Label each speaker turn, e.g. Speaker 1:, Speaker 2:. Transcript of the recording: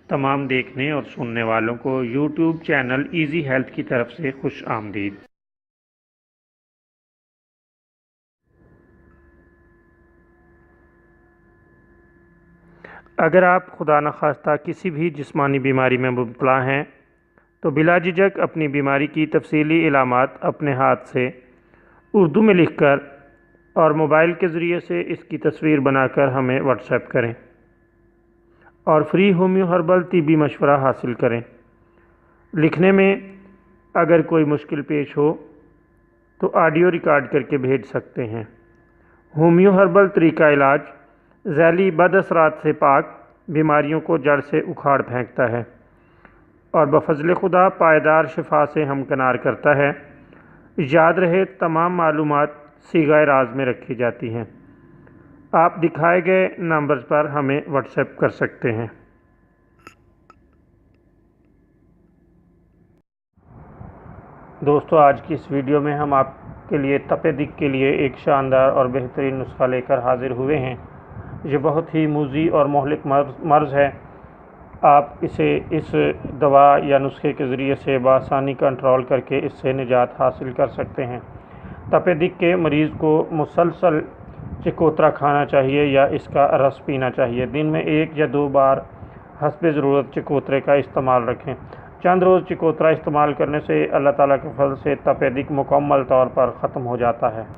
Speaker 1: تمام دیکھنے اور سننے والوں کو یوٹیوب چینل ایزی ہیلتھ کی طرف سے خوش آمدید۔ اگر آپ خدا نخواستہ کسی بھی جسمانی بیماری میں مبتلا ہیں تو بلا جھجک اپنی بیماری کی تفصیلی علامات اپنے ہاتھ سے اردو میں لکھ کر اور موبائل کے ذریعے سے اس کی تصویر بنا کر ہمیں واٹس ایپ کریں اور فری ہومیو ہربل طبی مشورہ حاصل کریں۔ لکھنے میں اگر کوئی مشکل پیش ہو تو آڈیو ریکارڈ کر کے بھیج سکتے ہیں۔ ہومیو ہربل طریقہ علاج ذیلی بد اثرات سے پاک، بیماریوں کو جڑ سے اکھاڑ پھینکتا ہے اور بفضل خدا پائیدار شفا سے ہمکنار کرتا ہے۔ یاد رہے تمام معلومات صیغہ راز میں رکھی جاتی ہیں۔ آپ دکھائے گئے نمبرز پر ہمیں واٹس ایپ کر سکتے ہیں۔ دوستو، آج کی اس ویڈیو میں ہم آپ کے لیے تپِ دق کے لیے ایک شاندار اور بہترین نسخہ لے کر حاضر ہوئے ہیں۔ یہ بہت ہی موذی اور مہلک مرض ہے۔ آپ اسے اس دوا یا نسخے کے ذریعے سے بآسانی کنٹرول کر کے اس سے نجات حاصل کر سکتے ہیں۔ تپِ دق کے مریض کو مسلسل چکوترا کھانا چاہیے یا اس کا رس پینا چاہیے۔ دن میں 1 یا 2 بار حسب ضرورت چکوترے کا استعمال رکھیں۔ چند روز چکوترا استعمال کرنے سے اللہ تعالیٰ کے فضل سے تپِ دق مکمل طور پر ختم ہو جاتا ہے۔